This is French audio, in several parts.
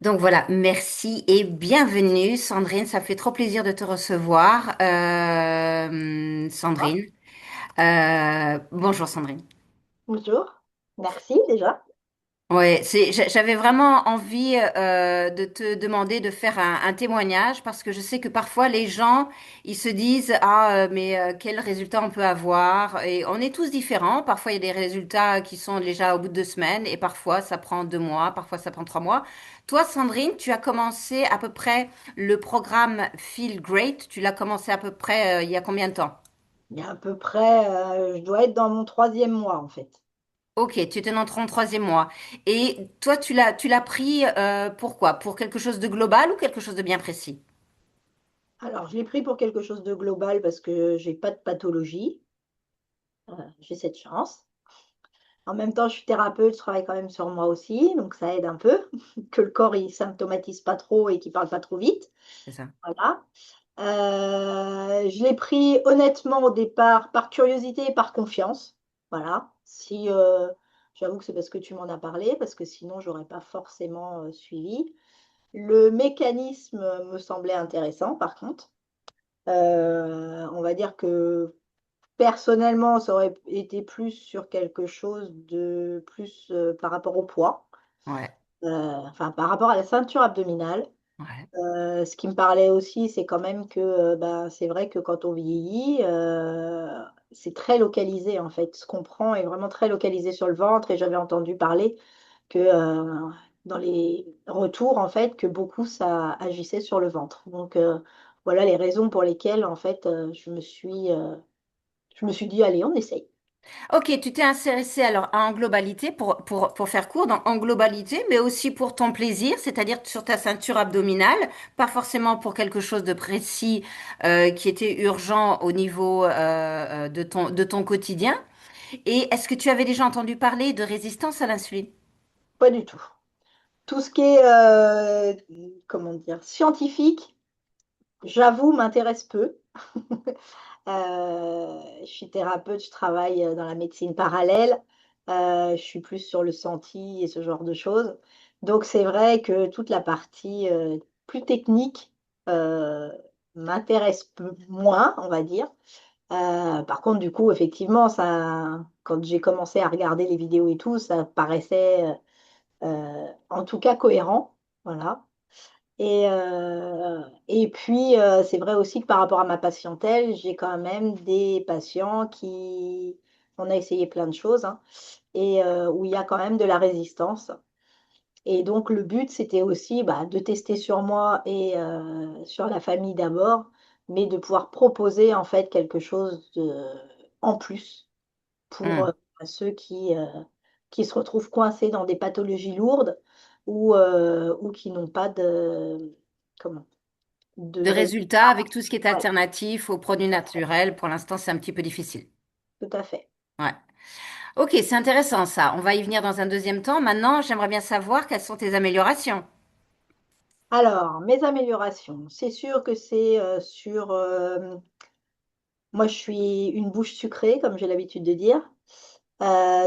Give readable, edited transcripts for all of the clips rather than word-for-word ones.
Donc voilà, merci et bienvenue Sandrine, ça fait trop plaisir de te recevoir. Ah, Sandrine, bonjour Sandrine. bonjour, merci déjà. Ouais, j'avais vraiment envie de te demander de faire un témoignage parce que je sais que parfois les gens, ils se disent, quel résultat on peut avoir? Et on est tous différents. Parfois, il y a des résultats qui sont déjà au bout de 2 semaines et parfois, ça prend 2 mois, parfois, ça prend 3 mois. Toi, Sandrine, tu as commencé à peu près le programme Feel Great. Tu l'as commencé à peu près il y a combien de temps? Il y a à peu près, je dois être dans mon troisième mois en fait. Ok, tu étais dans ton troisième mois. Et toi, tu l'as pris pourquoi? Pour quelque chose de global ou quelque chose de bien précis? Alors, je l'ai pris pour quelque chose de global parce que j'ai pas de pathologie. J'ai cette chance. En même temps, je suis thérapeute, je travaille quand même sur moi aussi, donc ça aide un peu que le corps il symptomatise pas trop et qu'il parle pas trop vite. C'est ça. Voilà. Je l'ai pris honnêtement au départ par curiosité et par confiance. Voilà. Si j'avoue que c'est parce que tu m'en as parlé, parce que sinon j'aurais pas forcément suivi. Le mécanisme me semblait intéressant, par contre. On va dire que personnellement, ça aurait été plus sur quelque chose de plus par rapport au poids, Ouais, enfin par rapport à la ceinture abdominale. ouais. Ce qui me parlait aussi, c'est quand même que bah, c'est vrai que quand on vieillit, c'est très localisé en fait. Ce qu'on prend est vraiment très localisé sur le ventre et j'avais entendu parler que dans les retours en fait que beaucoup ça agissait sur le ventre. Donc voilà les raisons pour lesquelles en fait je me suis dit allez on essaye. Ok, tu t'es intéressé alors en globalité, pour faire court, en globalité, mais aussi pour ton plaisir, c'est-à-dire sur ta ceinture abdominale, pas forcément pour quelque chose de précis qui était urgent au niveau de ton quotidien. Et est-ce que tu avais déjà entendu parler de résistance à l'insuline? Pas du tout. Tout ce qui est comment dire scientifique, j'avoue m'intéresse peu. Je suis thérapeute, je travaille dans la médecine parallèle. Je suis plus sur le senti et ce genre de choses. Donc, c'est vrai que toute la partie plus technique euh, m'intéresse moins, on va dire. Par contre, du coup, effectivement, ça, quand j'ai commencé à regarder les vidéos et tout, ça paraissait en tout cas cohérent. Voilà. Et puis, c'est vrai aussi que par rapport à ma patientèle, j'ai quand même des patients qui on a essayé plein de choses, hein, et où il y a quand même de la résistance. Et donc, le but, c'était aussi bah, de tester sur moi et sur la famille d'abord, mais de pouvoir proposer en fait quelque chose en plus pour Hmm. ceux qui se retrouvent coincés dans des pathologies lourdes ou qui n'ont pas comment, de De résultats, résultats. avec tout ce qui est Ouais, alternatif aux produits naturels, pour l'instant, c'est un petit peu difficile. tout à fait. Ouais. Ok, c'est intéressant ça. On va y venir dans un deuxième temps. Maintenant, j'aimerais bien savoir quelles sont tes améliorations. Alors, mes améliorations, c'est sûr que c'est sur... moi, je suis une bouche sucrée, comme j'ai l'habitude de dire.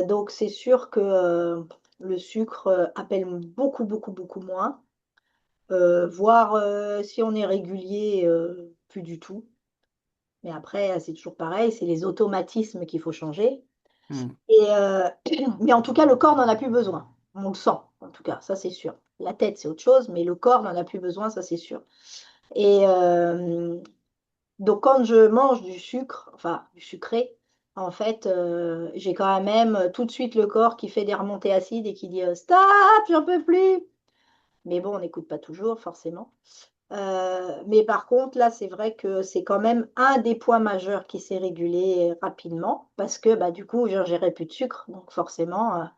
Donc, c'est sûr que le sucre appelle beaucoup, beaucoup, beaucoup moins. Voire si on est régulier, plus du tout. Mais après, c'est toujours pareil, c'est les automatismes qu'il faut changer. Hmm. Et, mais en tout cas, le corps n'en a plus besoin. On le sent, en tout cas, ça c'est sûr. La tête, c'est autre chose, mais le corps n'en a plus besoin, ça c'est sûr. Et donc, quand je mange du sucre, enfin du sucré, en fait, j'ai quand même tout de suite le corps qui fait des remontées acides et qui dit stop, j'en peux plus. Mais bon, on n'écoute pas toujours, forcément. Mais par contre, là, c'est vrai que c'est quand même un des points majeurs qui s'est régulé rapidement parce que bah, du coup, j'ingérais plus de sucre. Donc forcément,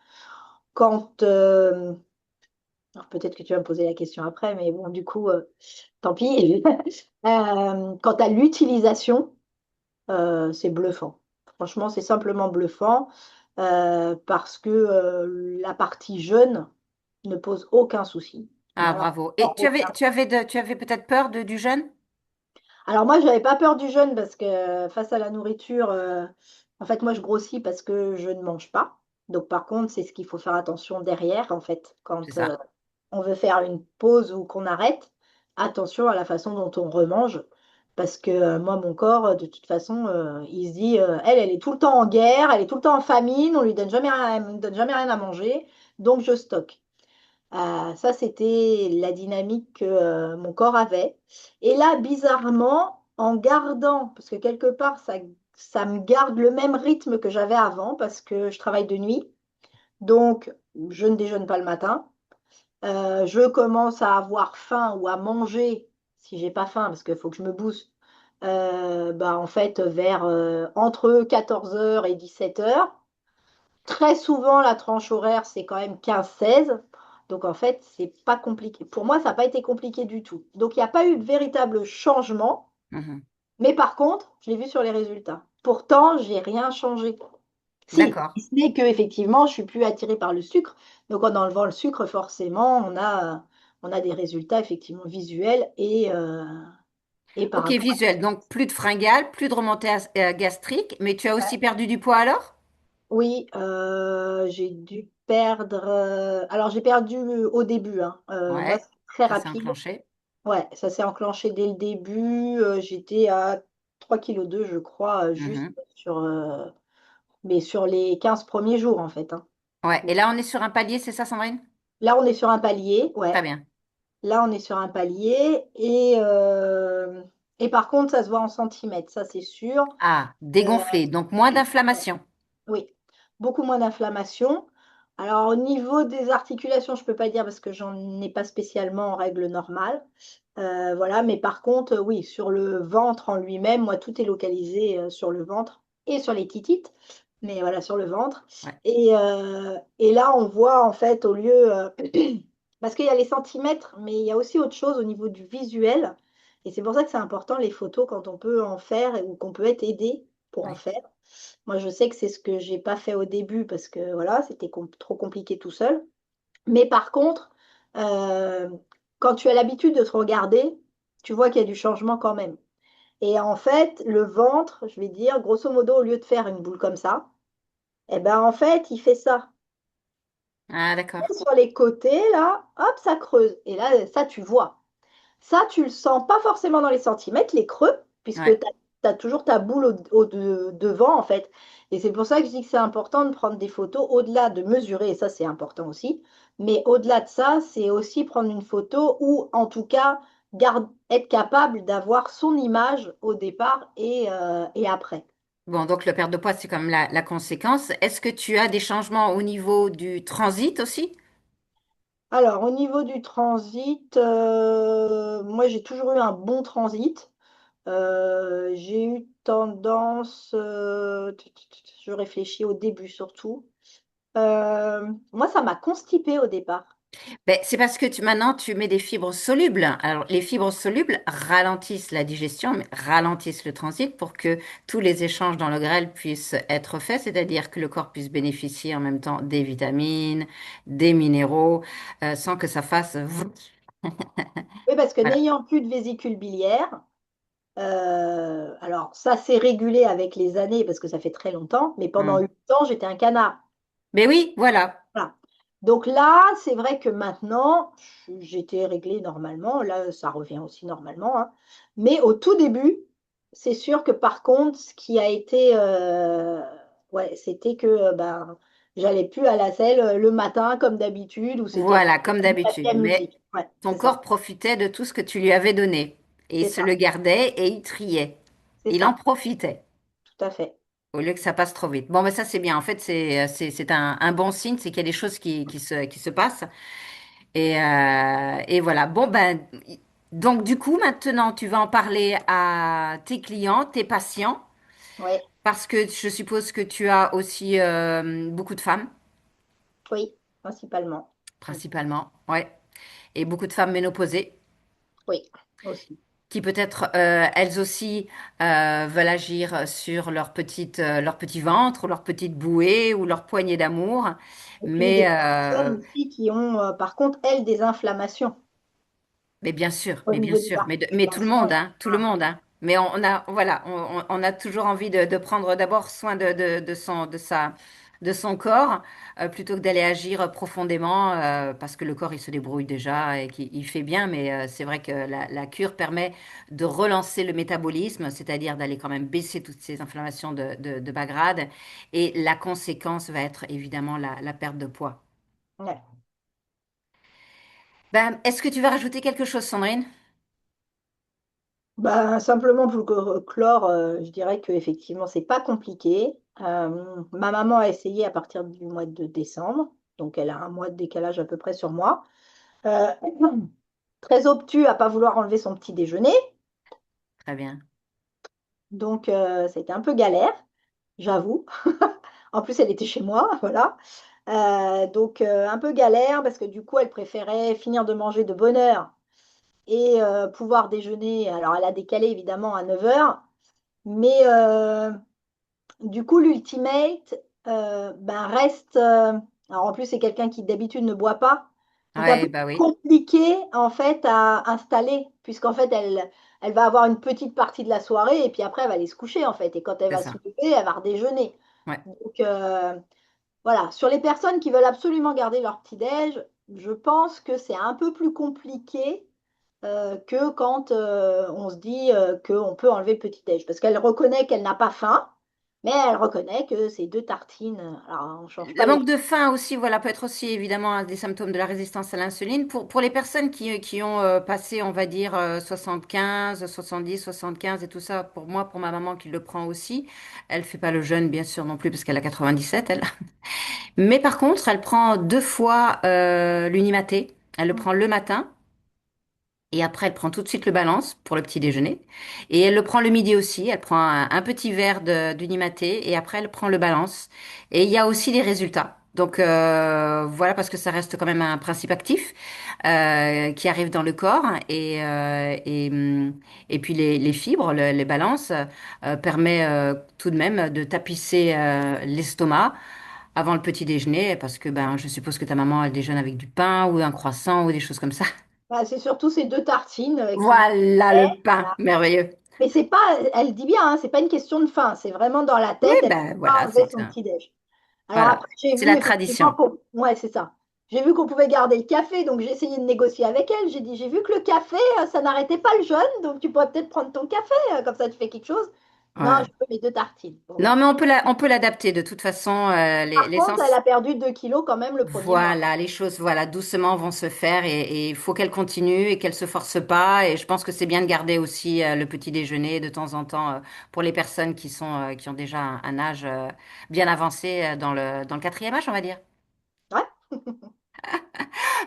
quand... alors peut-être que tu vas me poser la question après, mais bon, du coup, tant pis. Quant à l'utilisation, c'est bluffant. Franchement, c'est simplement bluffant parce que la partie jeûne ne pose aucun souci. Mais Ah, bravo. Et alors, aucun. tu avais peut-être peur du jeûne? Alors moi, je n'avais pas peur du jeûne parce que face à la nourriture, en fait, moi, je grossis parce que je ne mange pas. Donc par contre, c'est ce qu'il faut faire attention derrière, en fait, C'est quand ça. on veut faire une pause ou qu'on arrête, attention à la façon dont on remange. Parce que moi, mon corps, de toute façon, il se dit, elle est tout le temps en guerre, elle est tout le temps en famine, on lui donne jamais rien, elle me donne jamais rien à manger, donc je stocke. Ça, c'était la dynamique que mon corps avait. Et là, bizarrement, en gardant, parce que quelque part, ça me garde le même rythme que j'avais avant, parce que je travaille de nuit, donc je ne déjeune pas le matin. Je commence à avoir faim ou à manger, si j'ai pas faim, parce qu'il faut que je me booste, bah, en fait, vers entre 14 heures et 17 heures. Très souvent, la tranche horaire, c'est quand même 15-16. Donc, en fait, c'est pas compliqué. Pour moi, ça n'a pas été compliqué du tout. Donc, il n'y a pas eu de véritable changement. Mhm. Mais par contre, je l'ai vu sur les résultats. Pourtant, j'ai rien changé. Si, D'accord. si ce n'est que effectivement, je suis plus attirée par le sucre. Donc, en enlevant le sucre, forcément, on a des résultats effectivement visuels et par Ok, rapport à... visuel. Donc, plus de fringales, plus de remontée gastrique, mais tu as aussi perdu du poids alors? Oui, j'ai dû perdre. Alors, j'ai perdu au début, hein. Moi, Ouais, c'est très ça s'est rapide. enclenché. Ouais, ça s'est enclenché dès le début. J'étais à 3,2 kg, je crois, juste Mhm. mais sur les 15 premiers jours, en fait, hein. Ouais, et là, on est sur un palier, c'est ça, Sandrine? Là, on est sur un palier, Très ouais. bien. Là, on est sur un palier et par contre, ça se voit en centimètres, ça c'est sûr. Ah, Euh, dégonflé, donc moins d'inflammation. oui, beaucoup moins d'inflammation. Alors, au niveau des articulations, je ne peux pas dire parce que j'en ai pas spécialement en règle normale. Voilà, mais par contre, oui, sur le ventre en lui-même, moi, tout est localisé sur le ventre et sur les titites, mais voilà, sur le ventre. Ouais, Et là, on voit en fait, au lieu, parce qu'il y a les centimètres, mais il y a aussi autre chose au niveau du visuel. Et c'est pour ça que c'est important les photos quand on peut en faire ou qu'on peut être aidé pour en ouais. faire. Moi, je sais que c'est ce que j'ai pas fait au début parce que voilà, c'était trop compliqué tout seul. Mais par contre, euh, quand tu as l'habitude de te regarder, tu vois qu'il y a du changement quand même. Et en fait, le ventre, je vais dire, grosso modo, au lieu de faire une boule comme ça, eh ben en fait, il fait ça. Ah, d'accord. Sur les côtés, là, hop, ça creuse. Et là, ça, tu vois. Ça, tu le sens pas forcément dans les centimètres, les creux, puisque Ouais. tu as, toujours ta boule devant, en fait. Et c'est pour ça que je dis que c'est important de prendre des photos au-delà de mesurer, et ça, c'est important aussi. Mais au-delà de ça, c'est aussi prendre une photo ou, en tout cas, être capable d'avoir son image au départ et après. Bon, donc le perte de poids, c'est comme la conséquence. Est-ce que tu as des changements au niveau du transit aussi? Alors, au niveau du transit, moi, j'ai toujours eu un bon transit. J'ai eu tendance, je réfléchis au début surtout. Moi, ça m'a constipée au départ. Ben, c'est parce que maintenant, tu mets des fibres solubles. Alors, les fibres solubles ralentissent la digestion, mais ralentissent le transit pour que tous les échanges dans le grêle puissent être faits, c'est-à-dire que le corps puisse bénéficier en même temps des vitamines, des minéraux, sans que ça fasse... Oui, parce que Voilà. n'ayant plus de vésicule biliaire, alors ça s'est régulé avec les années parce que ça fait très longtemps, mais pendant Hmm. 8 ans, j'étais un canard. Mais oui, voilà. Voilà. Donc là, c'est vrai que maintenant, j'étais réglée normalement. Là, ça revient aussi normalement, hein. Mais au tout début, c'est sûr que par contre, ce qui a été, ouais, c'était que ben, j'allais plus à la selle le matin comme d'habitude, ou c'était après Voilà, comme d'habitude. la Mais musique. Ouais, ton c'est ça. corps profitait de tout ce que tu lui avais donné. Et il C'est se le ça. gardait et il triait. C'est Il en ça. profitait. Tout à fait. Au lieu que ça passe trop vite. Bon, mais ça, c'est bien. En fait, c'est un bon signe, c'est qu'il y a des choses qui se passent. Et voilà. Bon, ben, donc, du coup, maintenant, tu vas en parler à tes clients, tes patients, Oui, parce que je suppose que tu as aussi beaucoup de femmes, oui, principalement. Mm. principalement. Ouais. Et beaucoup de femmes ménopausées, Oui, aussi. qui peut-être, elles aussi, veulent agir sur leur petit ventre, ou leur petite bouée, ou leur poignée d'amour. Et puis des Mais, personnes aussi qui ont, par contre, elles, des inflammations au mais bien niveau des sûr, mais tout le articulations, monde, hein, tout le etc. monde, hein. Mais on a, voilà, on a toujours envie de prendre d'abord soin de de son corps plutôt que d'aller agir profondément parce que le corps il se débrouille déjà et qu'il il fait bien. Mais c'est vrai que la cure permet de relancer le métabolisme, c'est-à-dire d'aller quand même baisser toutes ces inflammations de bas grade. Et la conséquence va être évidemment la perte de poids. Ouais. Ben, est-ce que tu veux rajouter quelque chose, Sandrine? Bah, simplement pour clore, je dirais que effectivement c'est pas compliqué. Ma maman a essayé à partir du mois de décembre, donc elle a un mois de décalage à peu près sur moi. Euh, Très obtus à pas vouloir enlever son petit déjeuner, Très bien. donc c'était un peu galère, j'avoue. En plus, elle était chez moi, voilà. Donc un peu galère parce que du coup, elle préférait finir de manger de bonne heure et pouvoir déjeuner. Alors, elle a décalé évidemment à 9 heures, mais du coup, l'ultimate ben, reste. Alors, en plus, c'est quelqu'un qui d'habitude ne boit pas. Donc, un peu Ouais, bah oui, compliqué en fait à installer, puisqu'en fait, elle va avoir une petite partie de la soirée et puis après, elle va aller se coucher en fait. Et quand elle c'est va se ça. lever, elle va redéjeuner. Ouais. Donc, voilà. Sur les personnes qui veulent absolument garder leur petit-déj, je pense que c'est un peu plus compliqué que quand on se dit qu'on peut enlever le petit-déj. Parce qu'elle reconnaît qu'elle n'a pas faim, mais elle reconnaît que c'est deux tartines. Alors, on ne change Le pas les manque choses. de faim aussi, voilà, peut être aussi évidemment un des symptômes de la résistance à l'insuline. Pour les personnes qui ont passé, on va dire, 75, 70, 75 et tout ça, pour moi, pour ma maman qui le prend aussi, elle fait pas le jeûne, bien sûr, non plus, parce qu'elle a 97, elle. Mais par contre, elle prend deux fois l'Unimaté. Elle le prend le matin. Et après, elle prend tout de suite le balance pour le petit déjeuner. Et elle le prend le midi aussi. Elle prend un petit verre d'Unimaté et après, elle prend le balance. Et il y a aussi des résultats. Donc voilà, parce que ça reste quand même un principe actif qui arrive dans le corps. Et puis les fibres, les balances, permet tout de même de tapisser l'estomac avant le petit déjeuner. Parce que ben, je suppose que ta maman, elle déjeune avec du pain ou un croissant ou des choses comme ça. Bah, c'est surtout ces deux tartines qui... Voilà le pain, Voilà. merveilleux. Mais c'est pas, elle dit bien, hein, c'est pas une question de faim, c'est vraiment dans la Oui, tête, elle ne ben peut pas voilà, enlever c'est son ça. petit-déj. Alors Voilà, après, j'ai c'est vu la effectivement tradition. Ouais, c'est ça. J'ai vu qu'on pouvait garder le café, donc j'ai essayé de négocier avec elle. J'ai dit, j'ai vu que le café, ça n'arrêtait pas le jeûne, donc tu pourrais peut-être prendre ton café, comme ça tu fais quelque chose. Non, Ouais. je veux mes deux tartines. Bon, Non, bah. mais on peut l'adapter de toute façon. Par contre, elle L'essence, a perdu 2 kilos quand même le premier mois. voilà, les choses, voilà, doucement vont se faire et il faut qu'elle continue et qu'elle se force pas. Et je pense que c'est bien de garder aussi le petit déjeuner de temps en temps pour les personnes qui ont déjà un âge bien avancé dans le quatrième âge, on va dire. Ouais,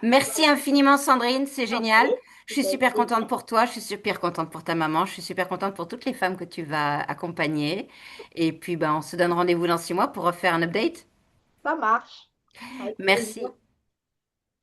Merci infiniment, Sandrine, c'est j'en génial. prie. Je suis C'était avec super plaisir. contente pour toi, je suis super contente pour ta maman, je suis super contente pour toutes les femmes que tu vas accompagner. Et puis, ben, on se donne rendez-vous dans 6 mois pour refaire un update. Ça marche. Avec plaisir. Merci.